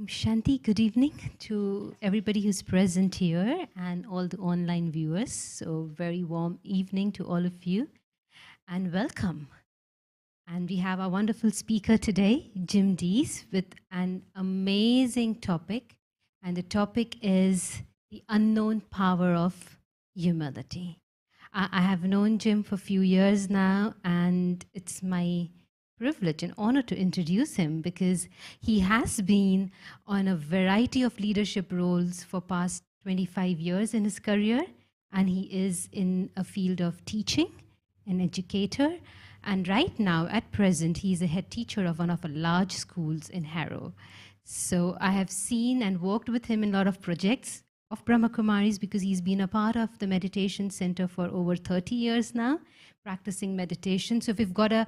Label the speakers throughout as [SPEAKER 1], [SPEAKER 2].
[SPEAKER 1] Shanti, good evening to everybody who's present here and all the online viewers. So very warm evening to all of you and welcome. And we have our wonderful speaker today, Jim Dees, with an amazing topic. And the topic is the unknown power of humility. I have known Jim for a few years now, and it's my privilege and honor to introduce him because he has been on a variety of leadership roles for past 25 years in his career, and he is in a field of teaching, an educator, and right now, at present, he's a head teacher of one of our large schools in Harrow. So I have seen and worked with him in a lot of projects of Brahma Kumaris because he's been a part of the meditation center for over 30 years now, practicing meditation. So we've got a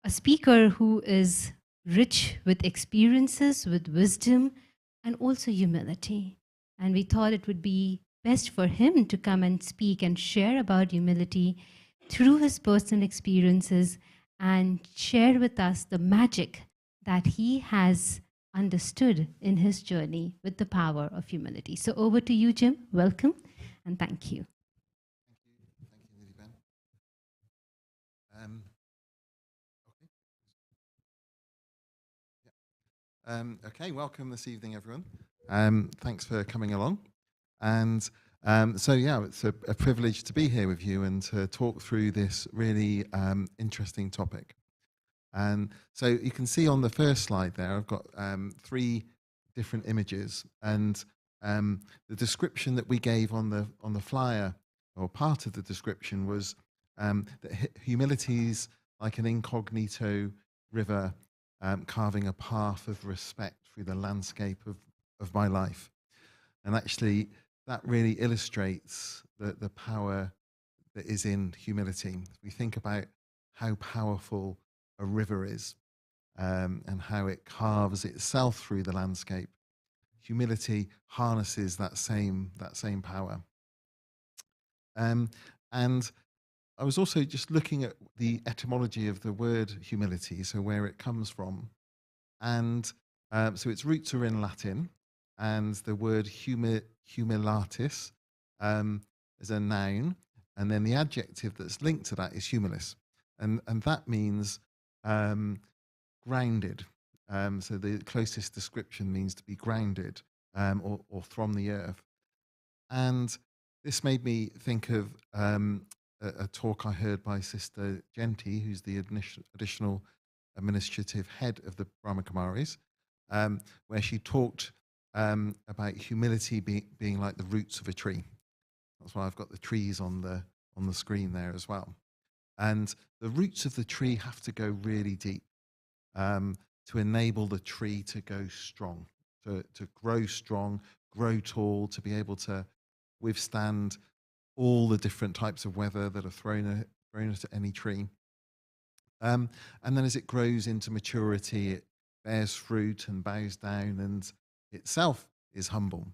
[SPEAKER 1] speaker who is rich with experiences, with wisdom, and also humility. And we thought it would be best for him to come and speak and share about humility through his personal experiences and share with us the magic that he has understood in his journey with the power of humility. So over to you, Jim. Welcome and thank you.
[SPEAKER 2] Thank you, Lily Ben. Okay, welcome this evening, everyone. Thanks for coming along. And so, yeah, it's a privilege to be here with you and to talk through this really interesting topic. And so you can see on the first slide there, I've got 3 different images, and the description that we gave on the flyer, or part of the description, was that humility is like an incognito river carving a path of respect through the landscape of my life. And actually, that really illustrates the power that is in humility. We think about how powerful a river is and how it carves itself through the landscape. Humility harnesses that same power. And I was also just looking at the etymology of the word humility, so where it comes from. And so its roots are in Latin, and the word humilatis is a noun, and then the adjective that's linked to that is humilis, and that means grounded. So the closest description means to be grounded or from the earth. And this made me think of a talk I heard by Sister Genti, who's the additional administrative head of the Brahma Kumaris, where she talked about humility being like the roots of a tree. That's why I've got the trees on the screen there as well. And the roots of the tree have to go really deep to enable the tree to go strong, to grow strong, grow tall, to be able to withstand all the different types of weather that are thrown at any tree. And then as it grows into maturity, it bears fruit and bows down and itself is humble.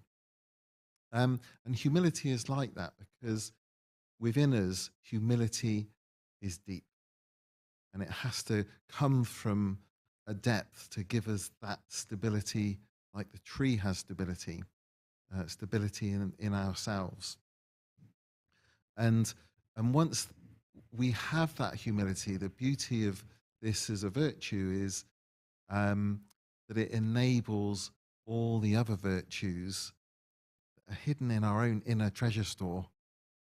[SPEAKER 2] And humility is like that because within us, humility is deep. And it has to come from a depth to give us that stability, like the tree has stability, stability in ourselves. And once we have that humility, the beauty of this as a virtue is that it enables all the other virtues that are hidden in our own inner treasure store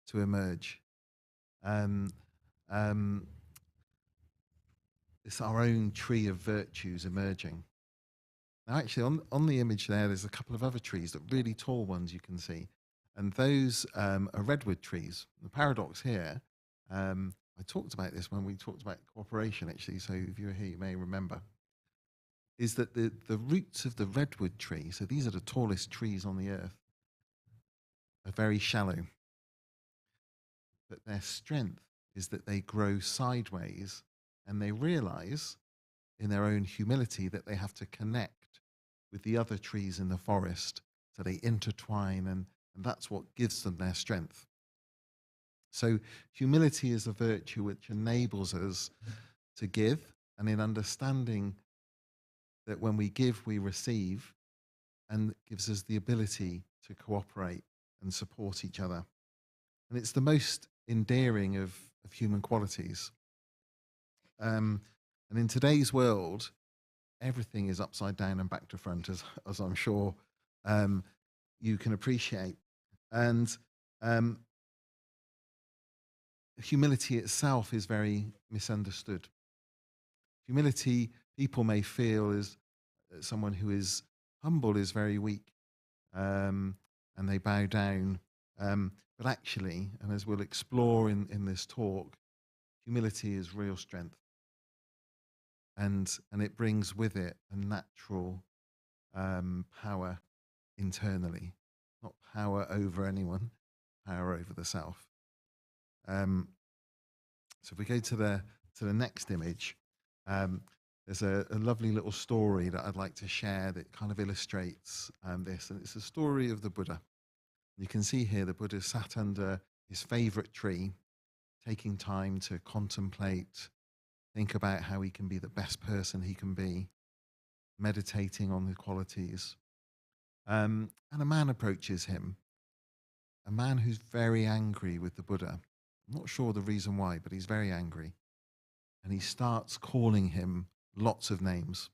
[SPEAKER 2] to emerge. It's our own tree of virtues emerging. Now, actually, on the image there's a couple of other trees, that really tall ones you can see, and those are redwood trees. The paradox here I talked about this when we talked about cooperation, actually, so if you were here, you may remember, is that the roots of the redwood tree, so these are the tallest trees on the earth, are very shallow, but their strength is that they grow sideways and they realize in their own humility that they have to connect with the other trees in the forest. So they intertwine, and that's what gives them their strength. So humility is a virtue which enables us to give, and in understanding that when we give, we receive, and gives us the ability to cooperate and support each other. And it's the most endearing of human qualities. And in today's world, everything is upside down and back to front, as I'm sure um, you can appreciate. And um, humility itself is very misunderstood. Humility, people may feel, is someone who is humble is very weak, and they bow down. But actually, and as we'll explore in this talk, humility is real strength. And it brings with it a natural power internally, not power over anyone, power over the self. So if we go to the next image, there's a lovely little story that I'd like to share that kind of illustrates this, and it's a story of the Buddha. You can see here the Buddha sat under his favorite tree, taking time to contemplate, think about how he can be the best person he can be, meditating on the qualities. And a man approaches him, a man who's very angry with the Buddha. I'm not sure the reason why, but he's very angry. And he starts calling him lots of names.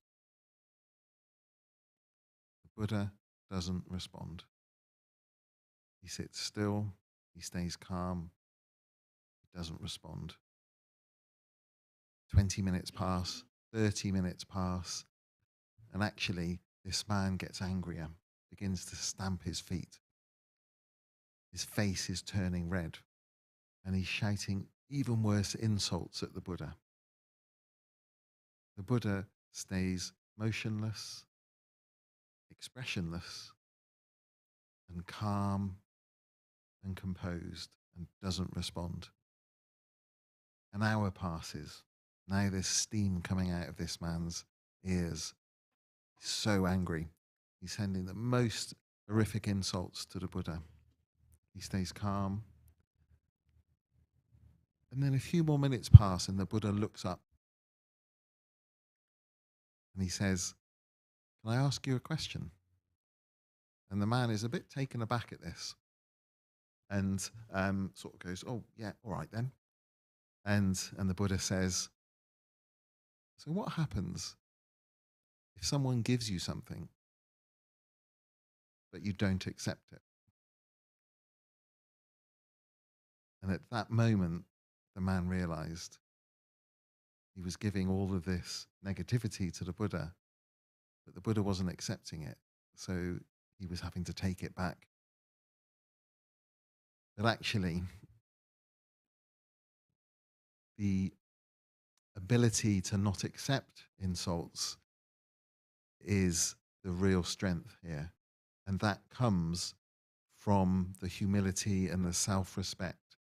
[SPEAKER 2] The Buddha doesn't respond. He sits still, he stays calm, he doesn't respond. 20 minutes pass, 30 minutes pass, and actually this man gets angrier, begins to stamp his feet. His face is turning red, and he's shouting even worse insults at the Buddha. The Buddha stays motionless, expressionless, and calm and composed, and doesn't respond. An hour passes. Now there's steam coming out of this man's ears. He's so angry. He's sending the most horrific insults to the Buddha. He stays calm. And then a few more minutes pass, and the Buddha looks up and he says, "Can I ask you a question?" And the man is a bit taken aback at this and sort of goes, "Oh, yeah, all right then." And the Buddha says, "So what happens if someone gives you something but you don't accept it?" And at that moment, the man realized he was giving all of this negativity to the Buddha, but the Buddha wasn't accepting it. So he was having to take it back. But actually, the ability to not accept insults is the real strength here. And that comes from the humility and the self-respect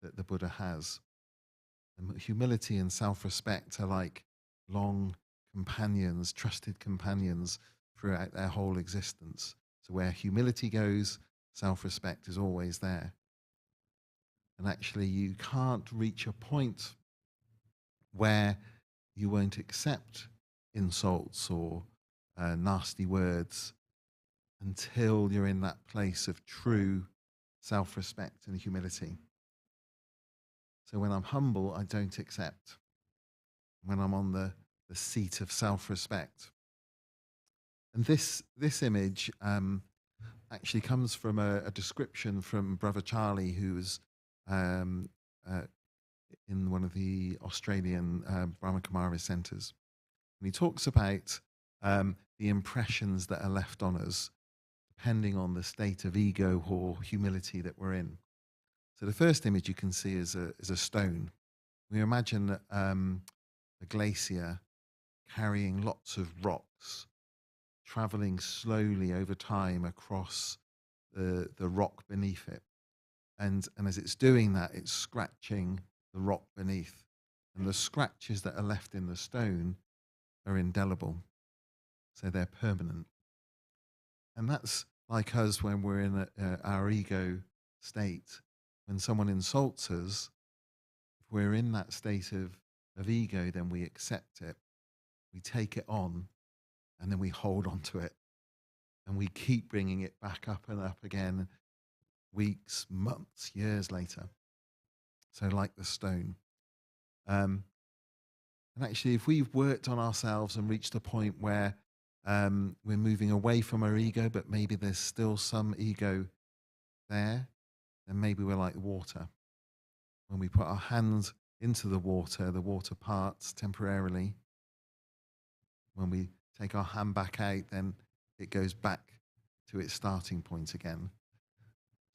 [SPEAKER 2] that the Buddha has. And humility and self-respect are like long companions, trusted companions throughout their whole existence. So where humility goes, self-respect is always there. And actually, you can't reach a point where you won't accept insults or nasty words until you're in that place of true self-respect and humility. So when I'm humble, I don't accept. When I'm on the seat of self-respect. And this image actually comes from a description from Brother Charlie, who was um, in one of the Australian Brahmakumaris centres. And he talks about the impressions that are left on us depending on the state of ego or humility that we're in. So the first image you can see is a stone. We imagine a glacier carrying lots of rocks, traveling slowly over time across the rock beneath it. And as it's doing that, it's scratching the rock beneath. And the scratches that are left in the stone are indelible. So they're permanent. And that's like us when we're in our ego state. When someone insults us, if we're in that state of ego, then we accept it, we take it on, and then we hold on to it. And we keep bringing it back up and up again, weeks, months, years later. So, like the stone. Um, and actually, if we've worked on ourselves and reached a point where we're moving away from our ego, but maybe there's still some ego there, then maybe we're like water. When we put our hands into the water parts temporarily. When we take our hand back out, then it goes back to its starting point again.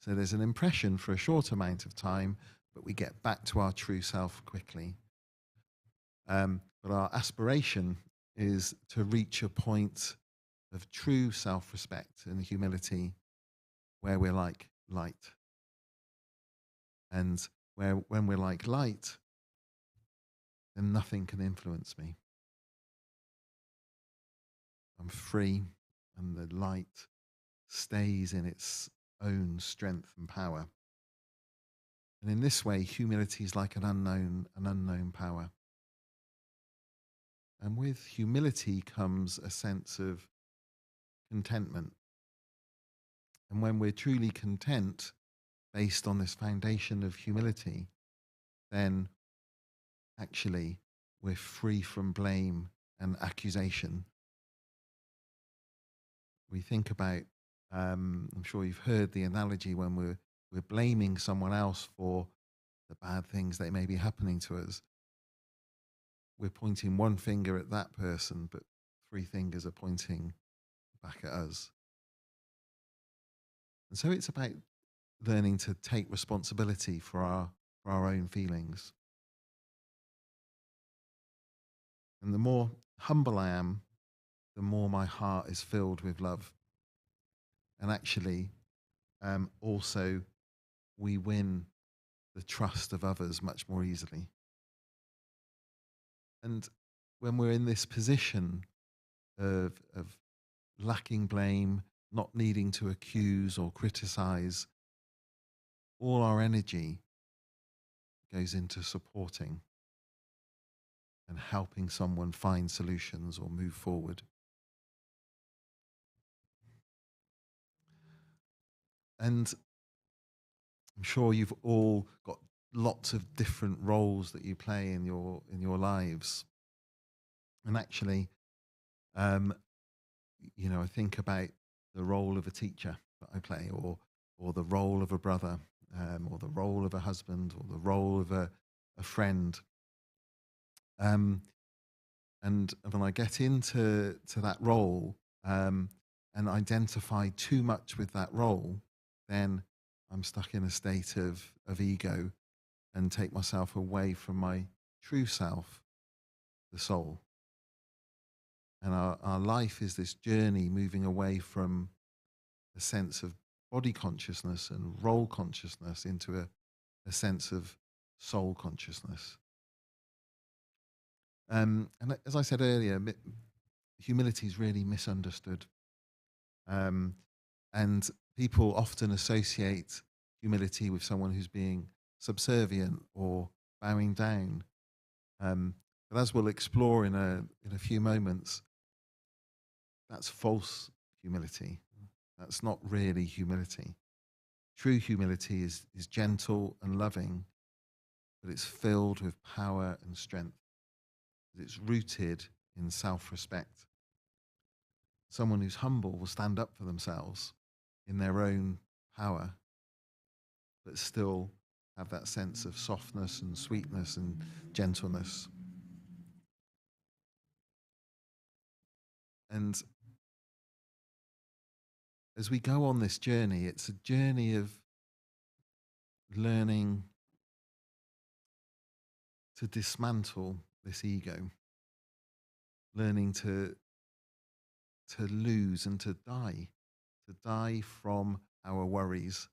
[SPEAKER 2] So there's an impression for a short amount of time, but we get back to our true self quickly. But our aspiration is to reach a point of true self-respect and humility where we're like light. And when we're like light, then nothing can influence me. I'm free, and the light stays in its own strength and power. And in this way, humility is like an unknown power. And with humility comes a sense of contentment. And when we're truly content, based on this foundation of humility, then actually we're free from blame and accusation. We think about, I'm sure you've heard the analogy when we're blaming someone else for the bad things that may be happening to us. We're pointing one finger at that person, but three fingers are pointing back at us. And so it's about learning to take responsibility for our own feelings. And the more humble I am, the more my heart is filled with love. And actually, also, we win the trust of others much more easily. And when we're in this position of lacking blame, not needing to accuse or criticize, all our energy goes into supporting and helping someone find solutions or move forward. And I'm sure you've all got lots of different roles that you play in your lives. And actually, um, I think about the role of a teacher that I play, or the role of a brother, or the role of a husband, or the role of a friend. And when I get into that role, and identify too much with that role, then I'm stuck in a state of ego and take myself away from my true self, the soul. And our life is this journey moving away from a sense of body consciousness and role consciousness into a sense of soul consciousness. And as I said earlier, humility is really misunderstood. Um, and people often associate humility with someone who's being subservient or bowing down. But as we'll explore in a few moments, that's false humility. That's not really humility. True humility is gentle and loving, but it's filled with power and strength. It's rooted in self-respect. Someone who's humble will stand up for themselves in their own power, but still have that sense of softness and sweetness and gentleness. And as we go on this journey, it's a journey of learning to dismantle this ego, learning to lose and to die from our worries,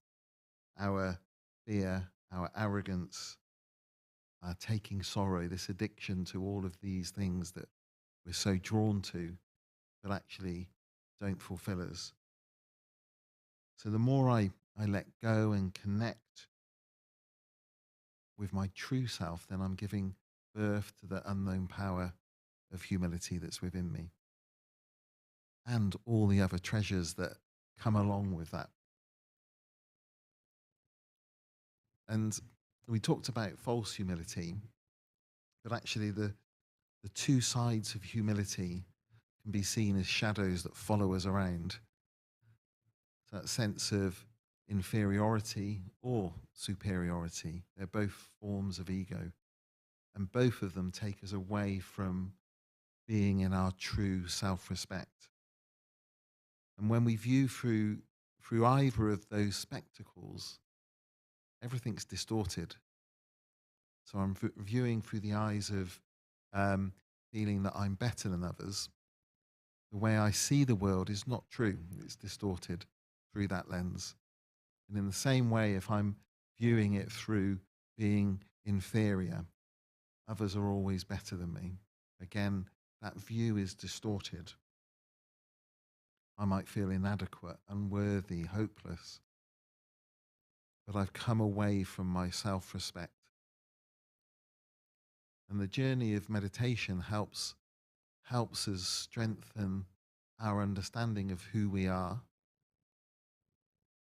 [SPEAKER 2] our fear, our arrogance, our taking sorrow, this addiction to all of these things that we're so drawn to, but actually don't fulfill us. So the more I let go and connect with my true self, then I'm giving birth to the unknown power of humility that's within me and all the other treasures that come along with that. And we talked about false humility, but actually the two sides of humility can be seen as shadows that follow us around. So that sense of inferiority or superiority, they're both forms of ego. And both of them take us away from being in our true self-respect. And when we view through either of those spectacles, everything's distorted. So I'm viewing through the eyes of um, feeling that I'm better than others. The way I see the world is not true. It's distorted through that lens. And in the same way, if I'm viewing it through being inferior, others are always better than me. Again, that view is distorted. I might feel inadequate, unworthy, hopeless, but I've come away from my self-respect. And the journey of meditation helps us strengthen our understanding of who we are,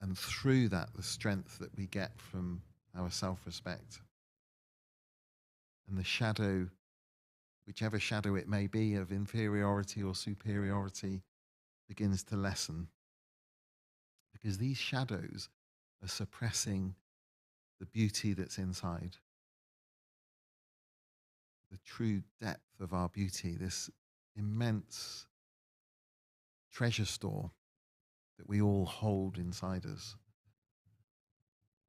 [SPEAKER 2] and through that, the strength that we get from our self-respect. And the shadow, whichever shadow it may be, of inferiority or superiority, begins to lessen. Because these shadows are suppressing the beauty that's inside, the true depth of our beauty, this immense treasure store that we all hold inside us.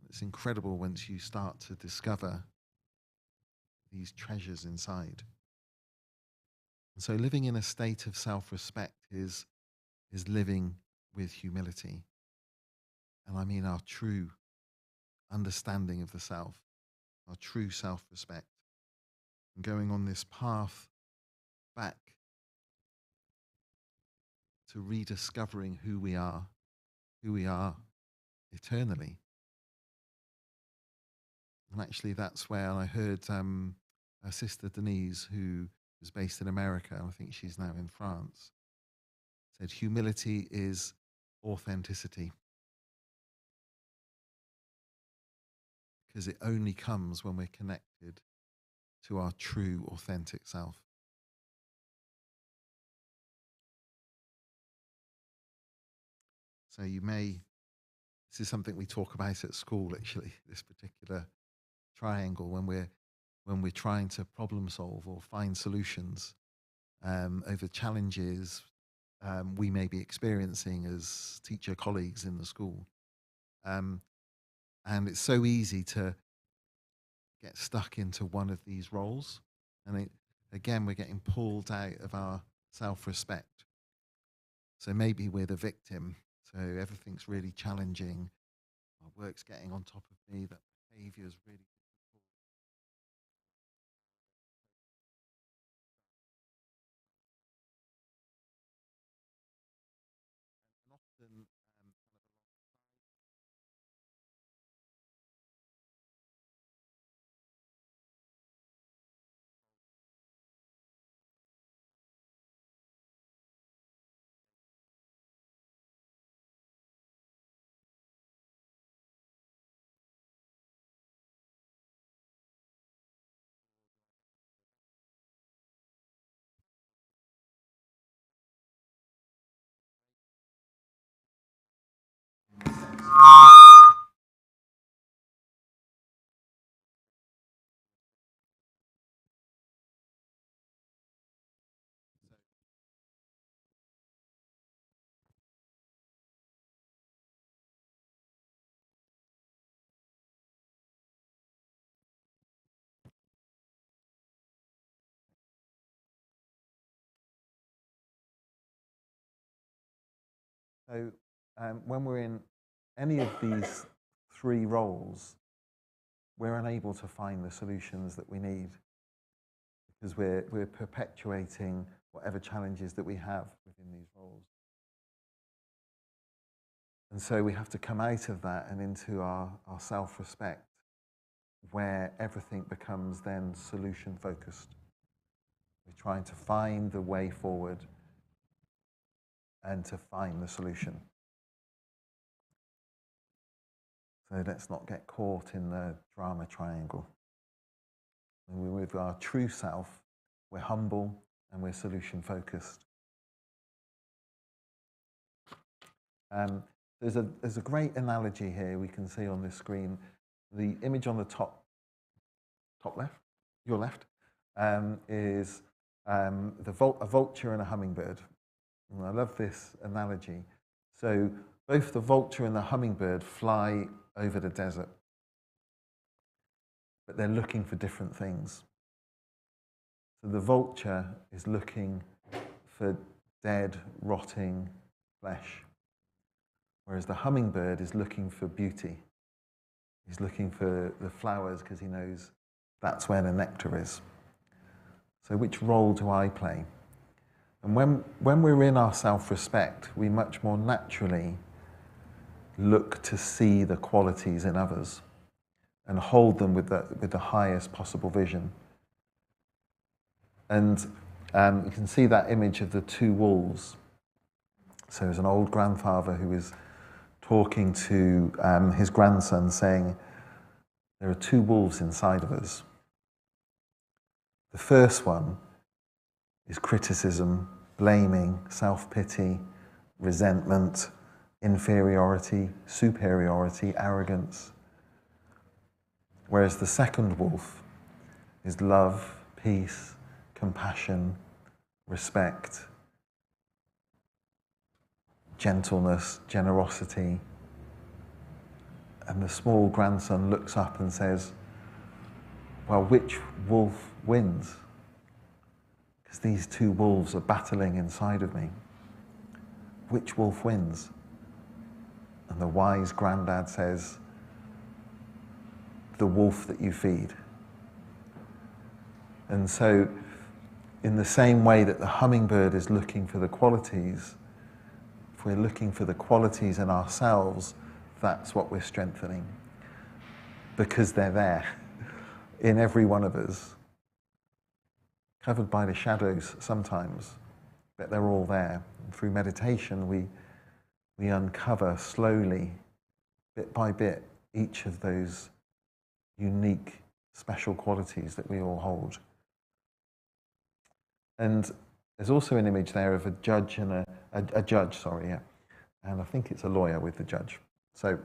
[SPEAKER 2] It's incredible once you start to discover these treasures inside. And so living in a state of self-respect is living with humility. And I mean our true understanding of the self, our true self-respect, and going on this path back to rediscovering who we are eternally. And actually that's where I heard our sister Denise, who was based in America, and I think she's now in France, said humility is authenticity, because it only comes when we're connected to our true authentic self. So this is something we talk about at school, actually, this particular triangle, when we're trying to problem solve or find solutions over challenges we may be experiencing as teacher colleagues in the school. Um, and it's so easy to get stuck into one of these roles. And again, we're getting pulled out of our self-respect. So maybe we're the victim. So everything's really challenging. My work's getting on top of me. That behavior is really difficult. And often, So when we're in any of these three roles, we're unable to find the solutions that we need because we're perpetuating whatever challenges that we have within these roles. And so we have to come out of that and into our self-respect, where everything becomes then solution-focused. We're trying to find the way forward and to find the solution. So let's not get caught in the drama triangle. When we're with our true self, we're humble and we're solution-focused. There's a great analogy here we can see on this screen. The image on the top left, your left, is a vulture and a hummingbird. And I love this analogy. So both the vulture and the hummingbird fly over the desert, but they're looking for different things. So the vulture is looking for dead, rotting flesh, whereas the hummingbird is looking for beauty. He's looking for the flowers because he knows that's where the nectar is. So which role do I play? And when we're in our self-respect, we much more naturally look to see the qualities in others and hold them with the highest possible vision. And you can see that image of the two wolves. So there's an old grandfather who is talking to his grandson saying, there are two wolves inside of us. The first one is criticism, blaming, self-pity, resentment, inferiority, superiority, arrogance. Whereas the second wolf is love, peace, compassion, respect, gentleness, generosity. And the small grandson looks up and says, well, which wolf wins? Because these two wolves are battling inside of me. Which wolf wins? And the wise granddad says, the wolf that you feed. And so, in the same way that the hummingbird is looking for the qualities, if we're looking for the qualities in ourselves, that's what we're strengthening. Because they're there, in every one of us. Covered by the shadows sometimes, but they're all there. And through meditation, we uncover slowly, bit by bit, each of those unique, special qualities that we all hold. And there's also an image there of a judge and a judge, sorry, yeah. And I think it's a lawyer with the judge. So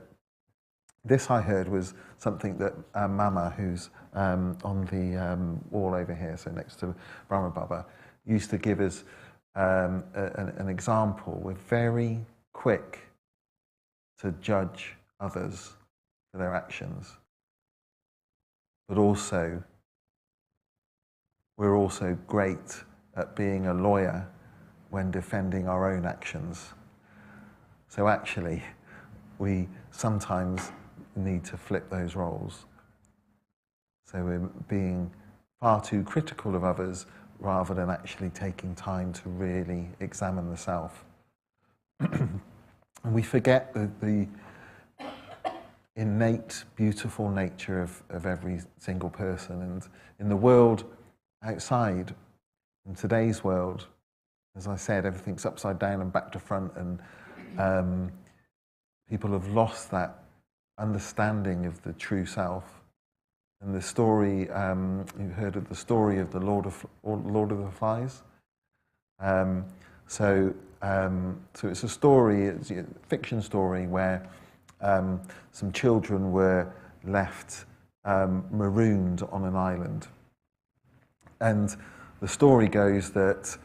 [SPEAKER 2] this I heard was something that Mama, who's on the wall over here, so next to Brahma Baba, used to give us an example. We're very quick to judge others for their actions, but also we're also great at being a lawyer when defending our own actions. So actually, we sometimes need to flip those roles. So we're being far too critical of others rather than actually taking time to really examine the self. And we forget the innate, beautiful nature of every single person. And in the world outside, in today's world, as I said, everything's upside down and back to front, and people have lost that understanding of the true self. And the story, you've heard of the story of the Lord of the Flies. So it's a story, it's a fiction story where some children were left marooned on an island. And the story goes that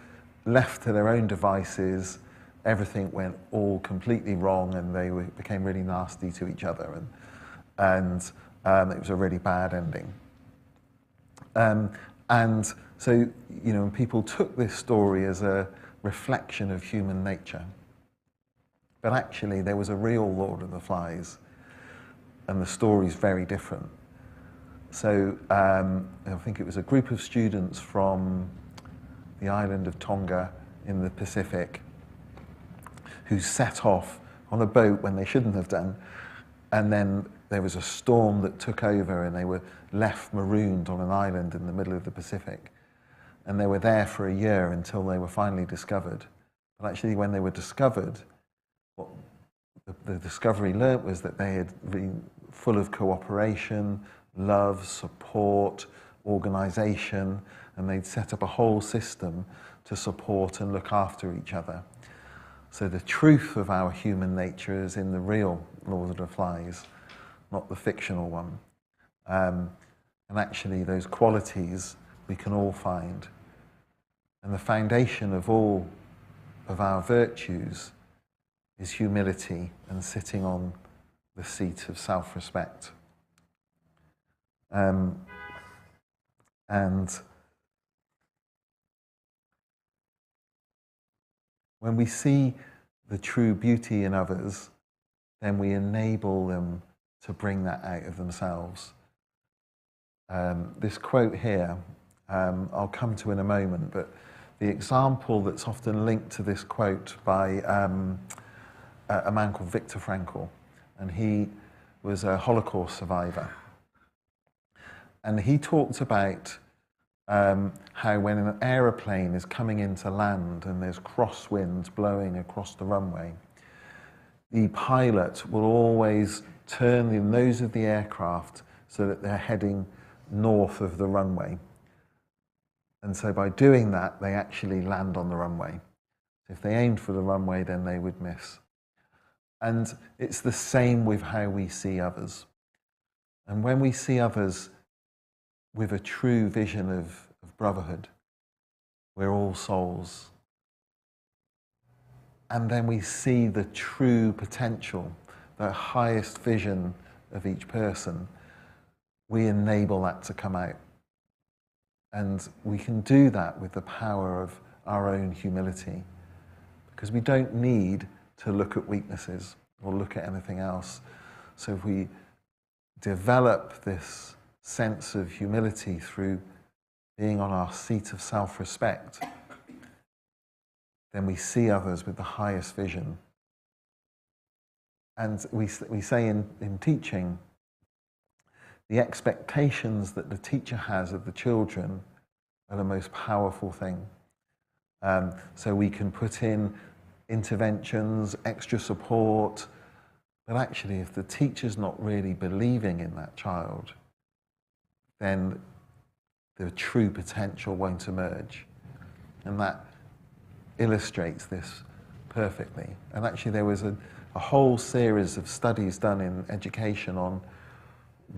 [SPEAKER 2] left to their own devices, everything went all completely wrong, and they became really nasty to each other, and it was a really bad ending. And so, you know, people took this story as a reflection of human nature.
[SPEAKER 3] But actually, there was a real Lord of the Flies, and the story's very different. So I think it was a group of students from the island of Tonga in the Pacific who set off on a boat when they shouldn't have done, and then there was a storm that took over and they were left marooned on an island in the middle of the Pacific. And they were there for a year until they were finally discovered. But actually, when they were discovered, what the discovery learnt was that they had been full of cooperation, love, support, organisation, and they'd set up a whole system to support and look after each other. So the truth of our human nature is in the real Lord of the Flies, not the fictional one. And actually, those qualities we can all find. And the foundation of all of our virtues is humility and sitting on the seat of self-respect. And when we see the true beauty in others, then we enable them to bring that out of themselves. This quote here, I'll come to in a moment, but the example that's often linked to this quote by a man called Viktor Frankl, and he was a Holocaust survivor. And he talked about how when an aeroplane is coming into land and there's crosswinds blowing across the runway, the pilot will always turn the nose of the aircraft so that they're heading north of the runway. And so by doing that, they actually land on the runway. If they aimed for the runway, then they would miss. And it's the same with how we see others. And when we see others with a true vision of brotherhood, we're all souls. And then we see the true potential, the highest vision of each person, we enable that to come out. And we can do that with the power of our own humility, because we don't need to look at weaknesses or look at anything else. So if we develop this sense of humility through being on our seat of self-respect, then we see others with the highest vision. And we say in teaching, the expectations that the teacher has of the children are the most powerful thing. So we can put in interventions, extra support, but actually if the teacher's not really believing in that child, then the true potential won't emerge. And that illustrates this perfectly. And actually there was a whole series of studies done in education on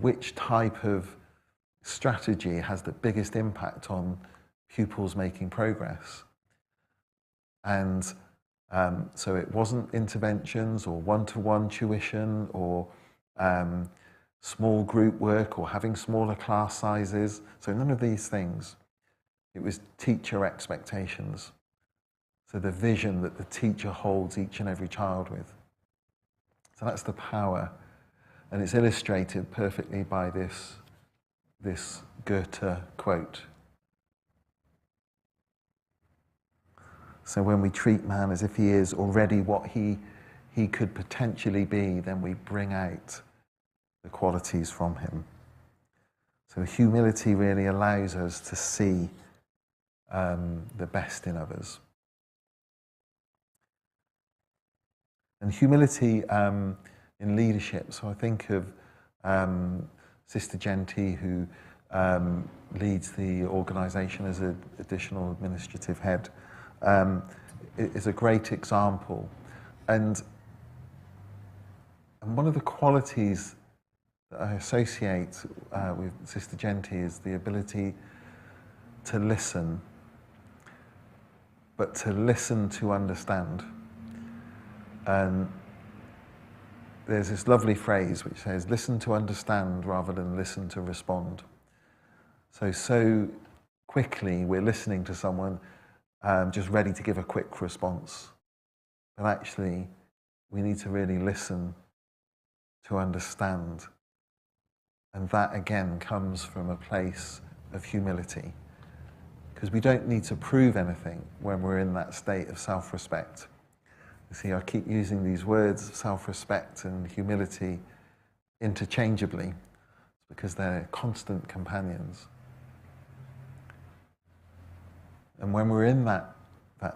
[SPEAKER 3] which type of strategy has the biggest impact on pupils making progress. And so it wasn't interventions or one-to-one tuition or small group work or having smaller class sizes. So none of these things. It was teacher expectations. So the vision that the teacher holds each and every child with. So that's the power. And it's illustrated perfectly by this Goethe quote. So when we treat man as if he is already what he could potentially be, then we bring out the qualities from him. So humility really allows us to see the best in others. And humility in leadership. So I think of Sister Genty, who leads the organisation as an additional administrative head, is a great example. And one of the qualities that I associate with Sister Genty is the ability to listen, but to listen to understand. And there's this lovely phrase which says, listen to understand rather than listen to respond. So quickly we're listening to someone just ready to give a quick response. But actually, we need to really listen to understand. And that again comes from a place of humility, because we don't need to prove anything when we're in that state of self-respect. You see, I keep using these words, self-respect and humility, interchangeably, because they're constant companions. And when we're in that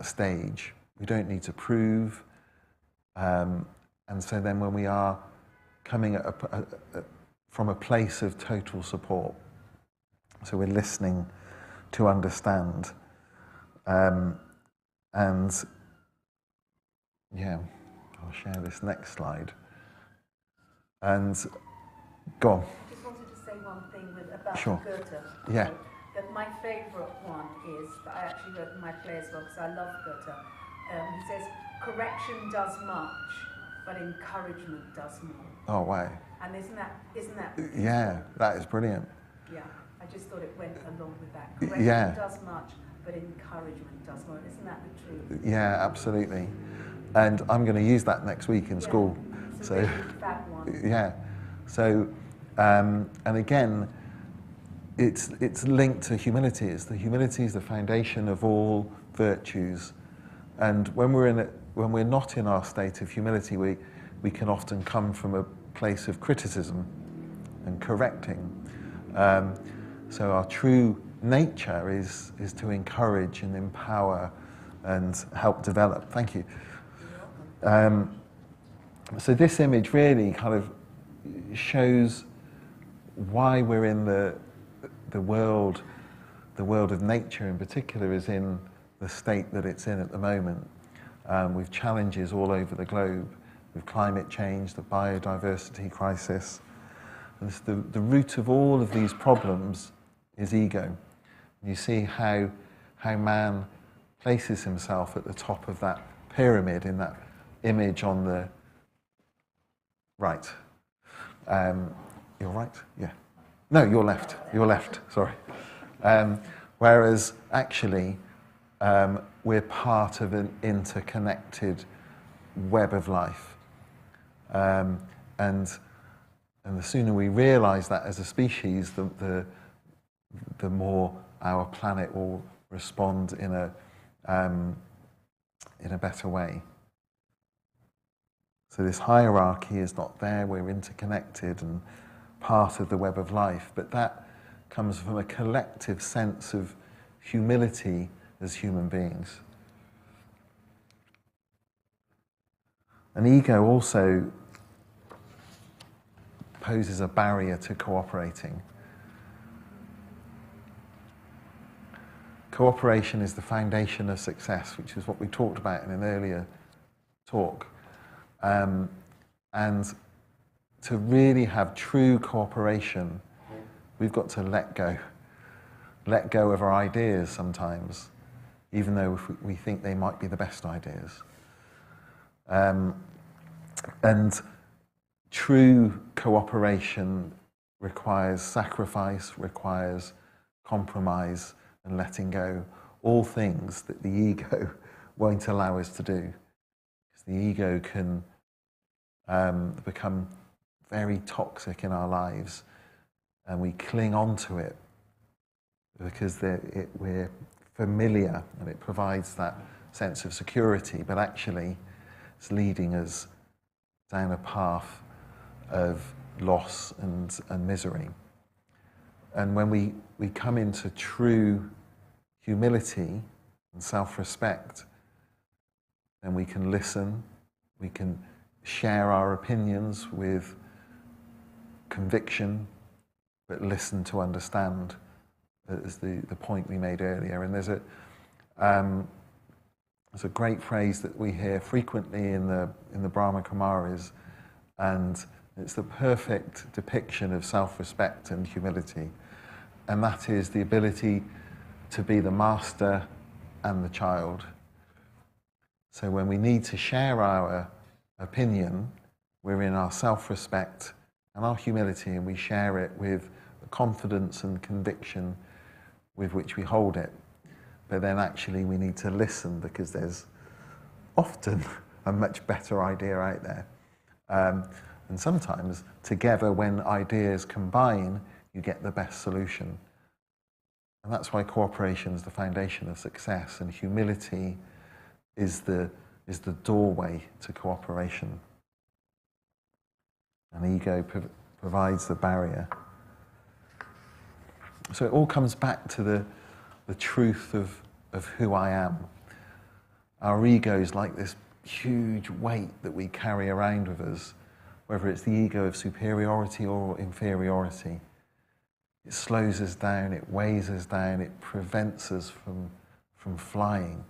[SPEAKER 3] stage, we don't need to prove. And so then when we are coming from a place of total support, so we're listening to understand. And yeah, I'll share this next slide. And go on.
[SPEAKER 4] I just wanted to say one thing about
[SPEAKER 3] Sure.
[SPEAKER 4] Goethe.
[SPEAKER 3] Yeah.
[SPEAKER 4] That my favourite one is, that I actually wrote in my play as well, because I love Goethe. He says, correction does much, but encouragement does more.
[SPEAKER 3] Oh, wow.
[SPEAKER 4] And isn't that
[SPEAKER 3] Yeah, that is brilliant.
[SPEAKER 4] Yeah, I just thought it went along with that. Correction
[SPEAKER 3] Yeah.
[SPEAKER 4] does much, but encouragement does more. Isn't that the truth?
[SPEAKER 3] Yeah, absolutely. And I'm going to use that next week in school.
[SPEAKER 4] It's a really fab one.
[SPEAKER 3] Yeah. So, and again, it's linked to humility. Humility is the foundation of all virtues. And when we're not in our state of humility, we can often come from a place of criticism and correcting. So our true nature is to encourage and empower and help develop. Thank you. So this image really kind of shows why we're in the world of nature in particular is in the state that it's in at the moment, with challenges all over the globe, with climate change, the biodiversity crisis. And the root of all of these problems is ego. You see how man places himself at the top of that pyramid in that image on the right. You're right, yeah. No, you're left, sorry. Whereas actually, we're part of an interconnected web of life. And the sooner we realise that as a species, the more our planet will respond in a better way. So this hierarchy is not there, we're interconnected and part of the web of life, but that comes from a collective sense of humility as human beings. And ego also poses a barrier to cooperating. Cooperation is the foundation of success, which is what we talked about in an earlier talk. And to really have true cooperation, we've got to let go of our ideas sometimes, even though we think they might be the best ideas. And true cooperation requires sacrifice, requires compromise and letting go, all things that the ego won't allow us to do. Because the ego can become very toxic in our lives, and we cling on to it because we're familiar and it provides that sense of security, but actually it's leading us down a path of loss and misery. And when we come into true humility and self-respect, then we can listen, we can share our opinions with conviction, but listen to understand, is the point we made earlier. And there's a great phrase that we hear frequently in the Brahma Kumaris, and it's the perfect depiction of self-respect and humility, and that is the ability to be the master and the child. So when we need to share our opinion, we're in our self-respect and our humility, and we share it with the confidence and conviction with which we hold it. But then actually we need to listen, because there's often a much better idea out there. And sometimes together, when ideas combine, you get the best solution. And that's why cooperation is the foundation of success, and humility is the doorway to cooperation. And ego provides the barrier. So it all comes back to the truth of who I am. Our ego is like this huge weight that we carry around with us, whether it's the ego of superiority or inferiority. It slows us down, it weighs us down, it prevents us from flying.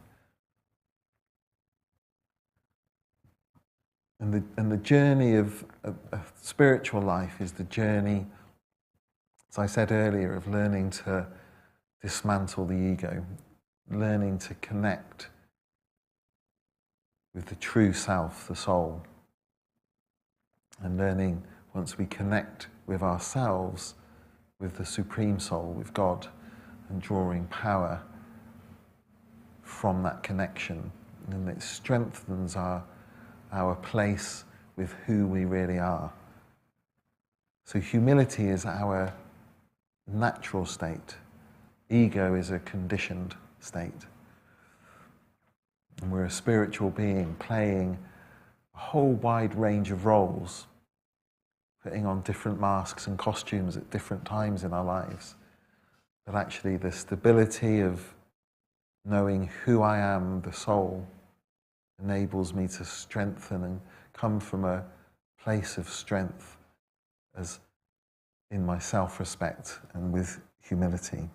[SPEAKER 3] And the journey of a spiritual life is the journey, as I said earlier, of learning to dismantle the ego, learning to connect with the true self, the soul, and learning, once we connect with ourselves, with the Supreme Soul, with God, and drawing power from that connection. And it strengthens our place with who we really are. So humility is our natural state. Ego is a conditioned state. And we're a spiritual being playing a whole wide range of roles, putting on different masks and costumes at different times in our lives. But actually the stability of knowing who I am, the soul, enables me to strengthen and come from a place of strength as in my self-respect and with humility.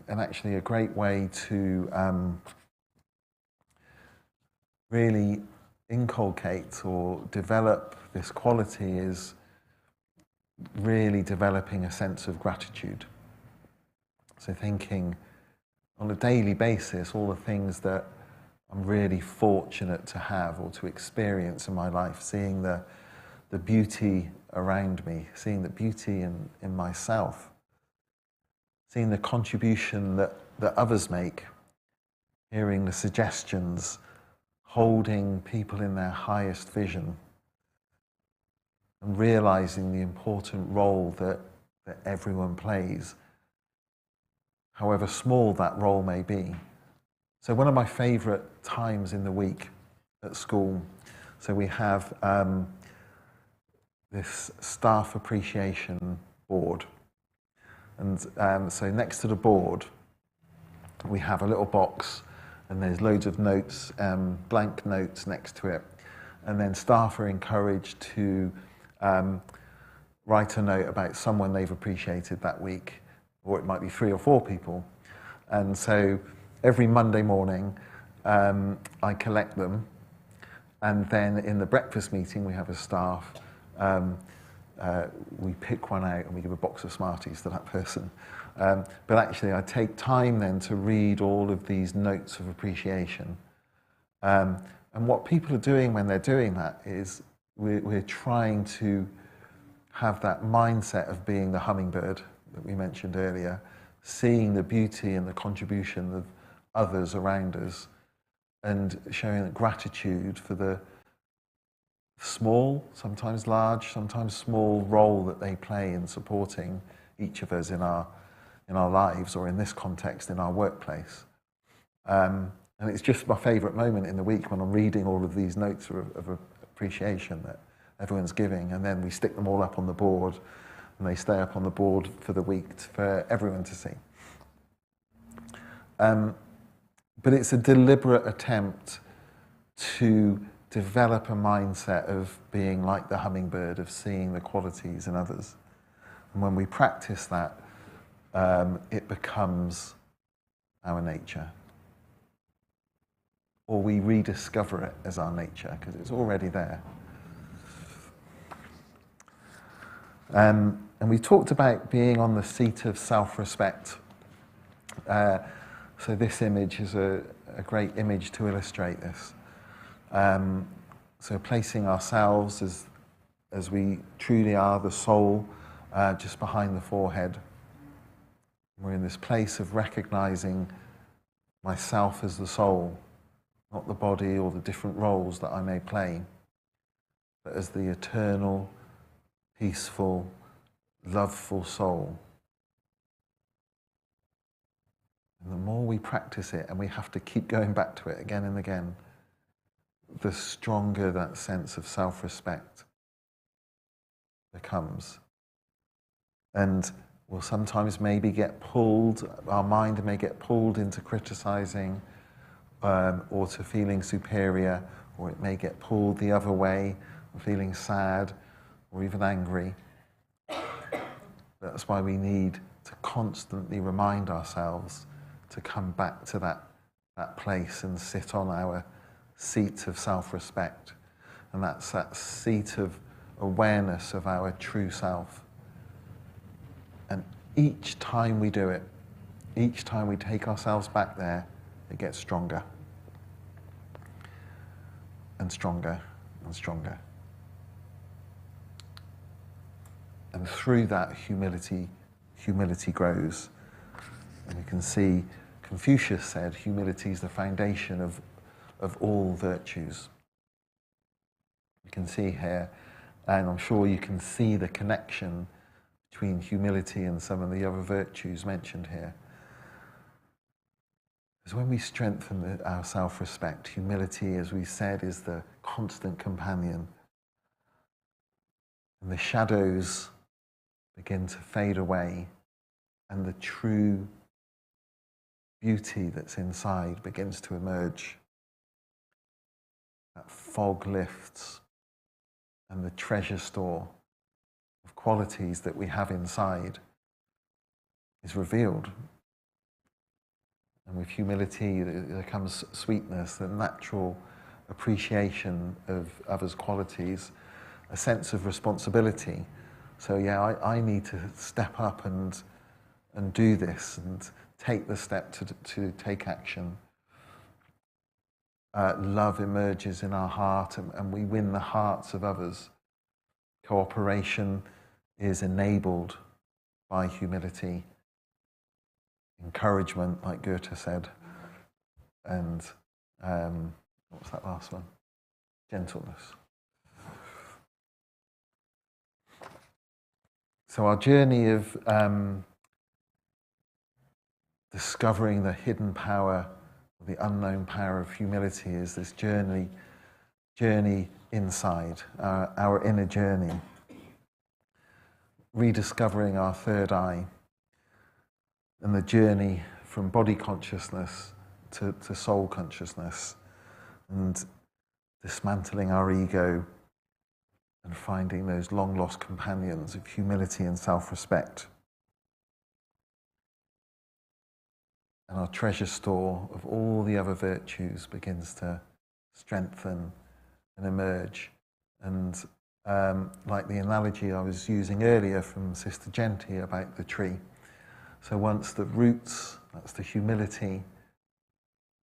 [SPEAKER 3] And actually a great way to really inculcate or develop this quality is really developing a sense of gratitude. So thinking on a daily basis all the things that I'm really fortunate to have or to experience in my life, seeing the beauty around me, seeing the beauty in myself, seeing the contribution that others make, hearing the suggestions, holding people in their highest vision, and realizing the important role that everyone plays, however small that role may be. So one of my favorite times in the week at school, so we have this staff appreciation board. And so next to the board, we have a little box, and there's loads of notes, blank notes next to it. And then staff are encouraged to write a note about someone they've appreciated that week, or it might be 3 or 4 people. And so every Monday morning, I collect them, and then in the breakfast meeting we have as staff, we pick one out and we give a box of Smarties to that person. But actually I take time then to read all of these notes of appreciation. And what people are doing when they're doing that is we're trying to have that mindset of being the hummingbird that we mentioned earlier, seeing the beauty and the contribution of others around us, and showing gratitude for the small, sometimes large, sometimes small role that they play in supporting each of us in our lives, or in this context, in our workplace. And it's just my favourite moment in the week when I'm reading all of these notes of appreciation that everyone's giving, and then we stick them all up on the board, and they stay up on the board for the week for everyone to see. But it's a deliberate attempt to develop a mindset of being like the hummingbird, of seeing the qualities in others. And when we practice that, it becomes our nature. Or we rediscover it as our nature, because it's already there. And we talked about being on the seat of self-respect. So this image is a great image to illustrate this. So placing ourselves as we truly are, the soul, just behind the forehead. We're in this place of recognizing myself as the soul, not the body or the different roles that I may play, but as the eternal, peaceful, loveful soul. And the more we practice it, and we have to keep going back to it again and again, the stronger that sense of self-respect becomes. And we'll sometimes maybe get pulled, our mind may get pulled into criticizing or to feeling superior, or it may get pulled the other way, feeling sad or even angry. That's why we need to constantly remind ourselves to come back to that place and sit on our seat of self-respect. And that's that seat of awareness of our true self. And each time we do it, each time we take ourselves back there, it gets stronger and stronger and stronger. And through that, humility grows. And we can see Confucius said humility is the foundation of all virtues. You can see here, and I'm sure you can see the connection between humility and some of the other virtues mentioned here. Because when we strengthen our self-respect, humility, as we said, is the constant companion. And the shadows begin to fade away, and the true beauty that's inside begins to emerge. That fog lifts, and the treasure store of qualities that we have inside is revealed. And with humility, there comes sweetness, the natural appreciation of others' qualities, a sense of responsibility. So yeah, I need to step up and do this and take the step to take action. Love emerges in our heart, and we win the hearts of others. Cooperation is enabled by humility. Encouragement, like Goethe said, and what was that last one? Gentleness. So our journey of discovering the hidden power, the unknown power of humility is this journey inside, our inner journey, rediscovering our third eye, and the journey from body consciousness to soul consciousness, and dismantling our ego and finding those long-lost companions of humility and self-respect. And our treasure store of all the other virtues begins to strengthen and emerge. And like the analogy I was using earlier from Sister Genty about the tree. So once the roots, that's the humility,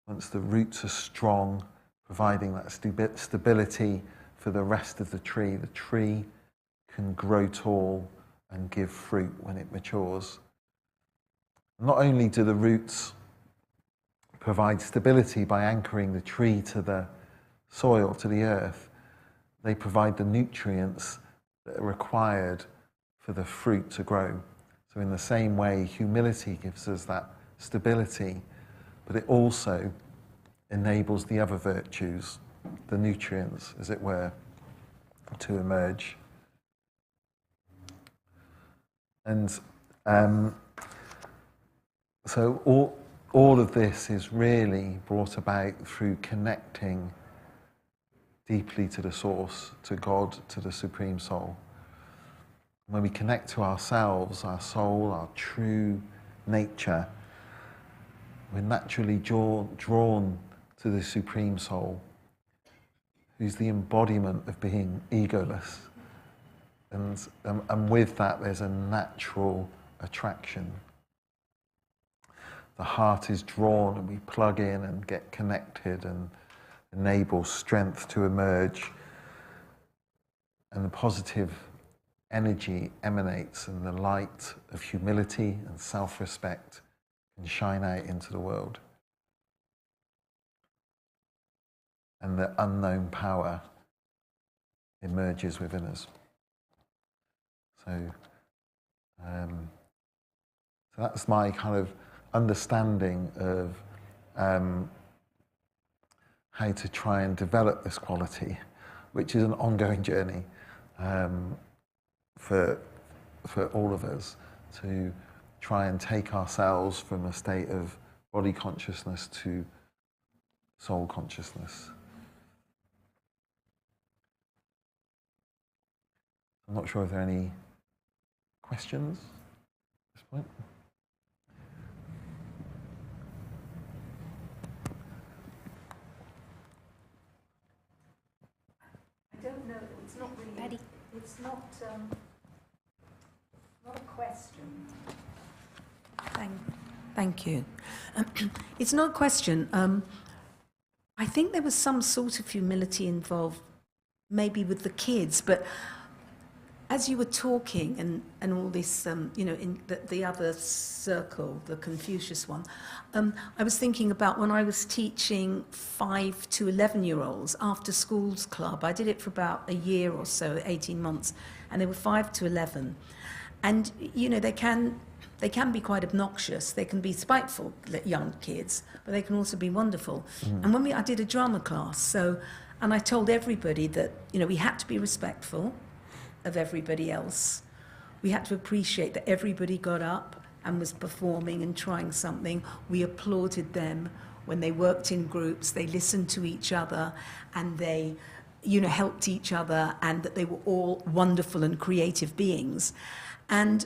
[SPEAKER 3] once the roots are strong, providing that stability for the rest of the tree can grow tall and give fruit when it matures. Not only do the roots provide stability by anchoring the tree to the soil, to the earth, they provide the nutrients that are required for the fruit to grow. So in the same way, humility gives us that stability, but it also enables the other virtues, the nutrients, as it were, to emerge. And so all of this is really brought about through connecting deeply to the source, to God, to the Supreme Soul. When we connect to ourselves, our soul, our true nature, we're naturally drawn to the Supreme Soul, who's the embodiment of being egoless. And with that, there's a natural attraction. The heart is drawn, and we plug in and get connected and enable strength to emerge. And the positive energy emanates and the light of humility and self-respect can shine out into the world. And the unknown power emerges within us. So that's my kind of understanding of how to try and develop this quality, which is an ongoing journey for all of us, to try and take ourselves from a state of body consciousness to soul consciousness. I'm not sure if there are any questions at this point.
[SPEAKER 4] I don't know. It's not really.
[SPEAKER 1] Patty.
[SPEAKER 4] It's not a question. Thank you. It's not a question. I think there was some sort of humility involved, maybe with the kids, but as you were talking and all this, in the other circle, the Confucius one, I was thinking about when I was teaching 5 to 11-year-olds after schools club. I did it for about a year or so, 18 months, and they were 5 to 11. And, they can be quite obnoxious. They can be spiteful, young kids, but they can also be wonderful. And when I did a drama class, and I told everybody that, we had to be respectful of everybody else. We had to appreciate that everybody got up and was performing and trying something. We applauded them when they worked in groups. They listened to each other and they, helped each other, and that they were all wonderful and creative beings. And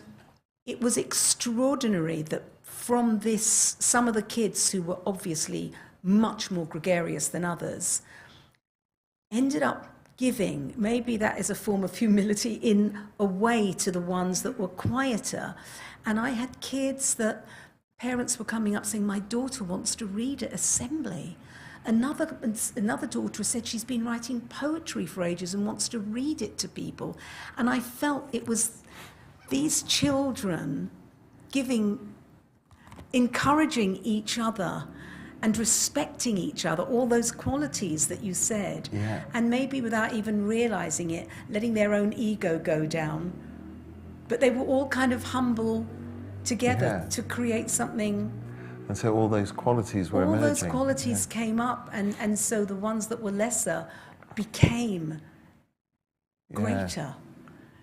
[SPEAKER 4] it was extraordinary that from this, some of the kids who were obviously much more gregarious than others ended up giving, maybe that is a form of humility, in a way to the ones that were quieter. And I had kids that parents were coming up saying, my daughter wants to read at assembly. Another daughter said she's been writing poetry for ages and wants to read it to people. And I felt it was these children encouraging each other and respecting each other, all those qualities that you said.
[SPEAKER 3] Yeah.
[SPEAKER 4] And maybe without even realizing it, letting their own ego go down. But they were all kind of humble together to create something.
[SPEAKER 3] And so all those qualities were emerging.
[SPEAKER 4] All those qualities came up, and so the ones that were lesser became greater.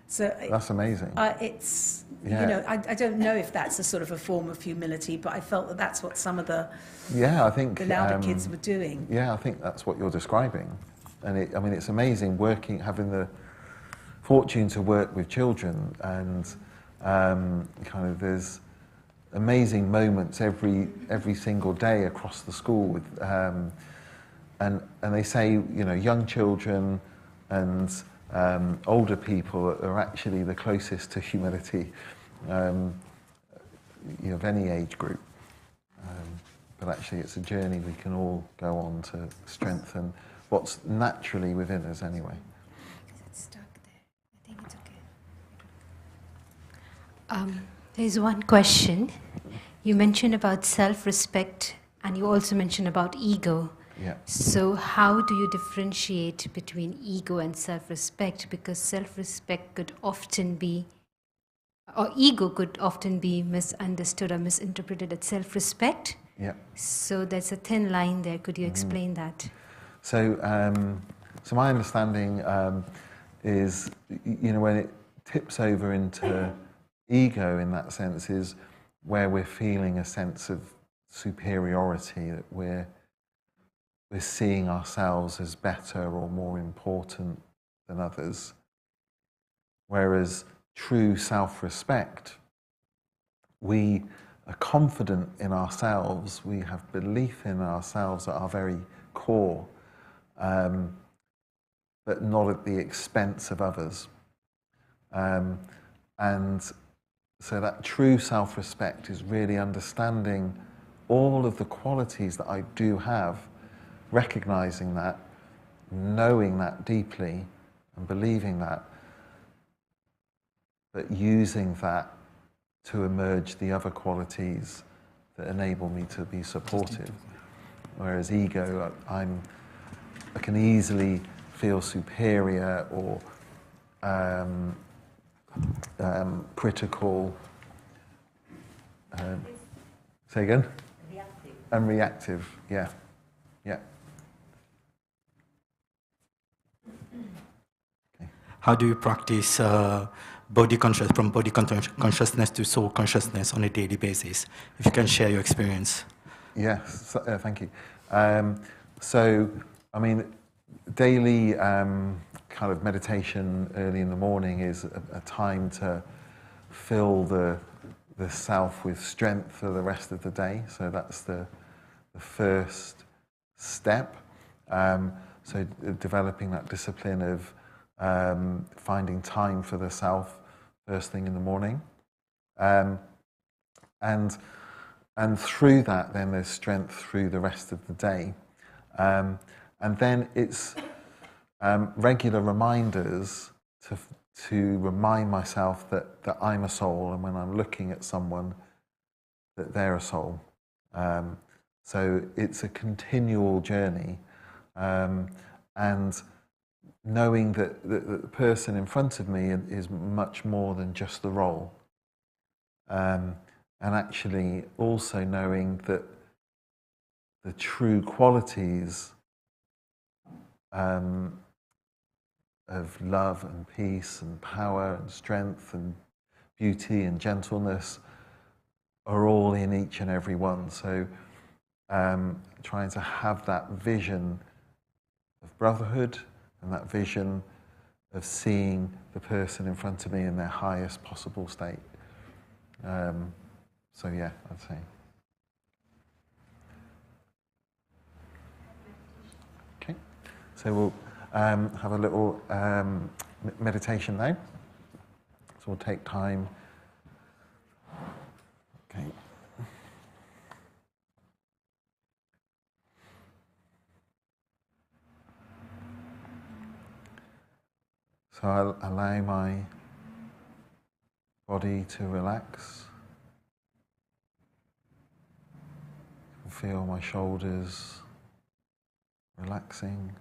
[SPEAKER 4] So
[SPEAKER 3] that's amazing.
[SPEAKER 4] It's, I don't know if that's a sort of a form of humility, but I felt that that's what some of the
[SPEAKER 3] I think
[SPEAKER 4] the louder kids were doing.
[SPEAKER 3] Yeah, I think that's what you're describing. And it's amazing having the fortune to work with children, and kind of there's amazing moments every single day across the school with, and they say, young children and older people are actually the closest to humility of any age group. But actually it's a journey we can all go on to strengthen what's naturally within us anyway.
[SPEAKER 1] It's stuck there. I think it's okay. There's one question. You mentioned about self-respect, and you also mentioned about ego.
[SPEAKER 3] Yeah.
[SPEAKER 1] So how do you differentiate between ego and self-respect? Because self-respect could often be, or ego could often be misunderstood or misinterpreted as self-respect.
[SPEAKER 3] Yeah.
[SPEAKER 1] So there's a thin line there. Could you explain that?
[SPEAKER 3] So, so my understanding is, when it tips over into ego in that sense is where we're feeling a sense of superiority, that we're seeing ourselves as better or more important than others. Whereas true self-respect, we are confident in ourselves, we have belief in ourselves at our very core, but not at the expense of others. And so that true self-respect is really understanding all of the qualities that I do have, recognizing that, knowing that deeply, and believing that, but using that to emerge the other qualities that enable me to be supportive. Whereas ego, I can easily feel superior or critical. Say again?
[SPEAKER 5] Reactive.
[SPEAKER 3] And reactive, yeah. Yeah.
[SPEAKER 6] How do you practice from body consciousness to soul consciousness on a daily basis? If you can share your experience.
[SPEAKER 3] Yes, thank you. So, I mean, daily kind of meditation early in the morning is a time to fill the self with strength for the rest of the day. So that's the first step. So developing that discipline of finding time for the self first thing in the morning. And through that, then there's strength through the rest of the day. And then it's regular reminders to remind myself that I'm a soul, and when I'm looking at someone, that they're a soul. So it's a continual journey. And knowing that the person in front of me is much more than just the role. And actually also knowing that the true qualities of love and peace and power and strength and beauty and gentleness are all in each and every one. So trying to have that vision of brotherhood and that vision of seeing the person in front of me in their highest possible state. So yeah, I'd say. Okay, so we'll have a little meditation now. So we'll take time. Okay. So I'll allow my body to relax. Feel my shoulders relaxing.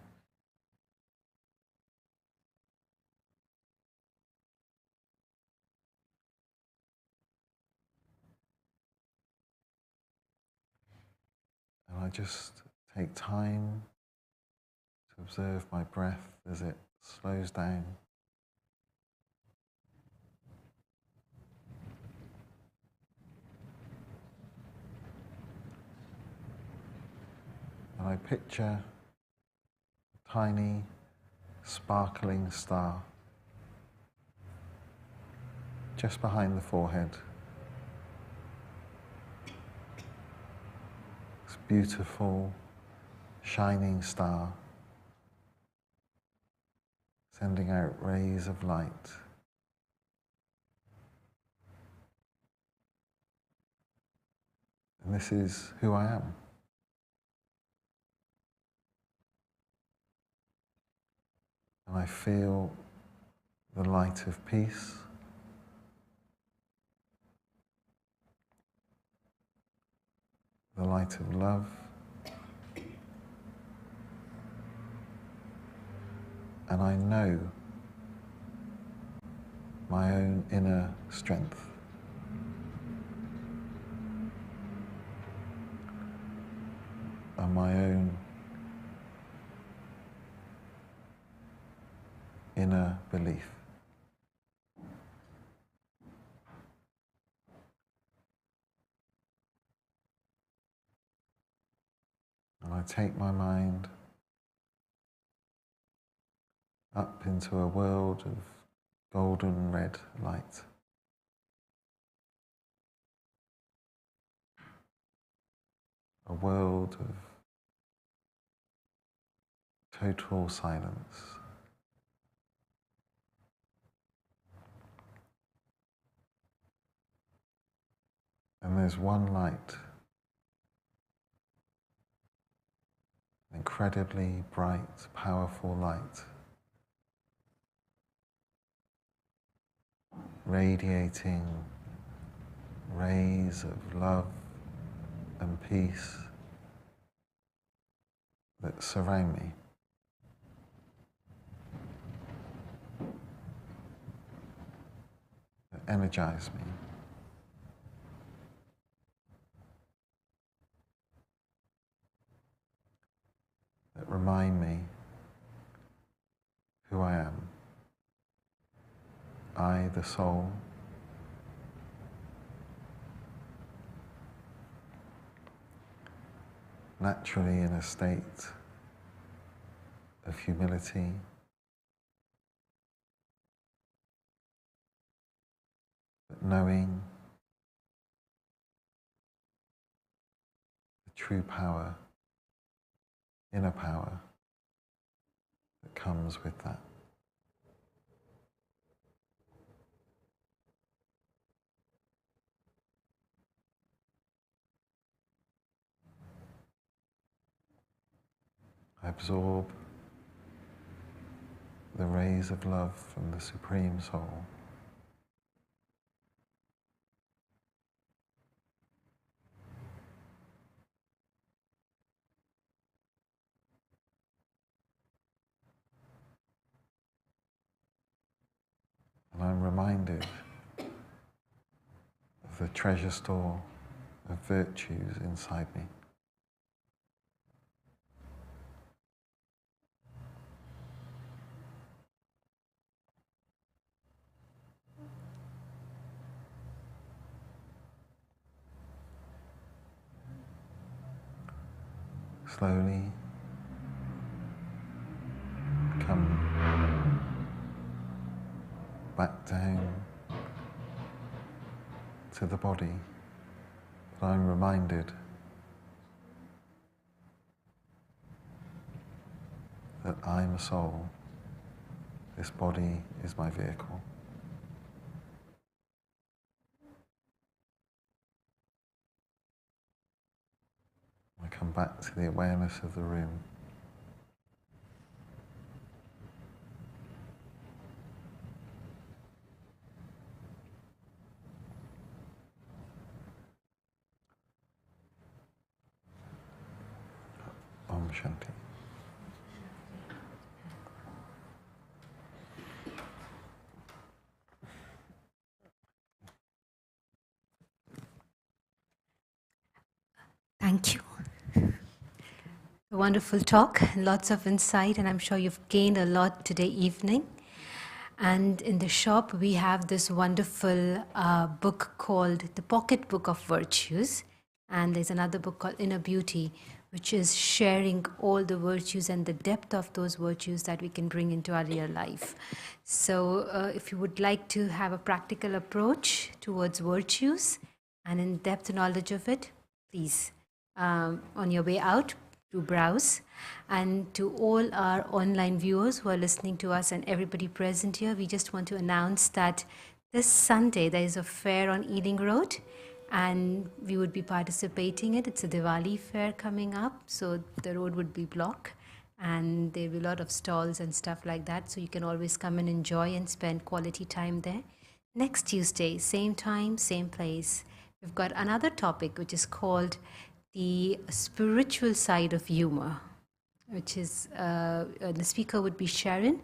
[SPEAKER 3] And I just take time to observe my breath as it slows down. And I picture a tiny, sparkling star just behind the forehead. This beautiful, shining star sending out rays of light. And this is who I am. And I feel the light of peace, the light of love, and I know my own inner strength. And my own inner belief. And I take my mind up into a world of golden red light. A world of total silence. And there's one light, an incredibly bright, powerful light, radiating rays of love and peace that surround me. That energize me. That remind me who I am. I, the soul, naturally in a state of humility, but knowing the true power, inner power that comes with that. I absorb the rays of love from the Supreme Soul. And I'm reminded of the treasure store of virtues inside me. Slowly come back down to the body, but I'm reminded that I'm a soul. This body is my vehicle. I come back to the awareness of the room. Om Shanti.
[SPEAKER 1] Thank you. A wonderful talk, lots of insight, and I'm sure you've gained a lot today evening. And in the shop, we have this wonderful book called The Pocket Book of Virtues. And there's another book called Inner Beauty, which is sharing all the virtues and the depth of those virtues that we can bring into our real life. So if you would like to have a practical approach towards virtues and in-depth knowledge of it, please, on your way out, to browse. And to all our online viewers who are listening to us and everybody present here, we just want to announce that this Sunday there is a fair on Ealing Road, and we would be participating in it. It's a Diwali fair coming up, so the road would be blocked, and there'll be a lot of stalls and stuff like that, so you can always come and enjoy and spend quality time there. Next Tuesday, same time, same place, we've got another topic which is called the spiritual side of humor, which is, the speaker would be Sharon,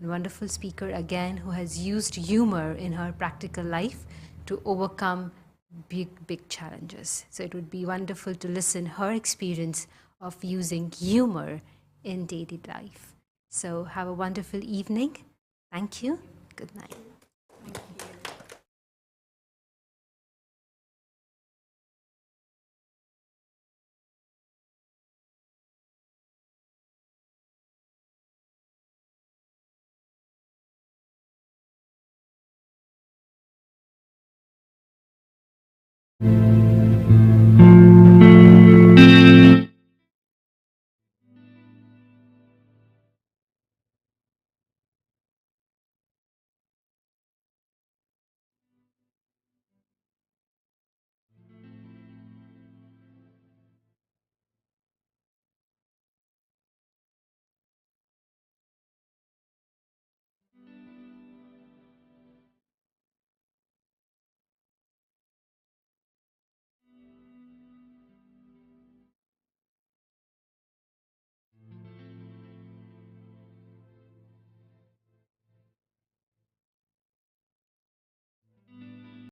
[SPEAKER 1] a wonderful speaker again who has used humor in her practical life to overcome big challenges. So it would be wonderful to listen her experience of using humor in daily life. So have a wonderful evening. Thank you. Good night.
[SPEAKER 5] Thank you.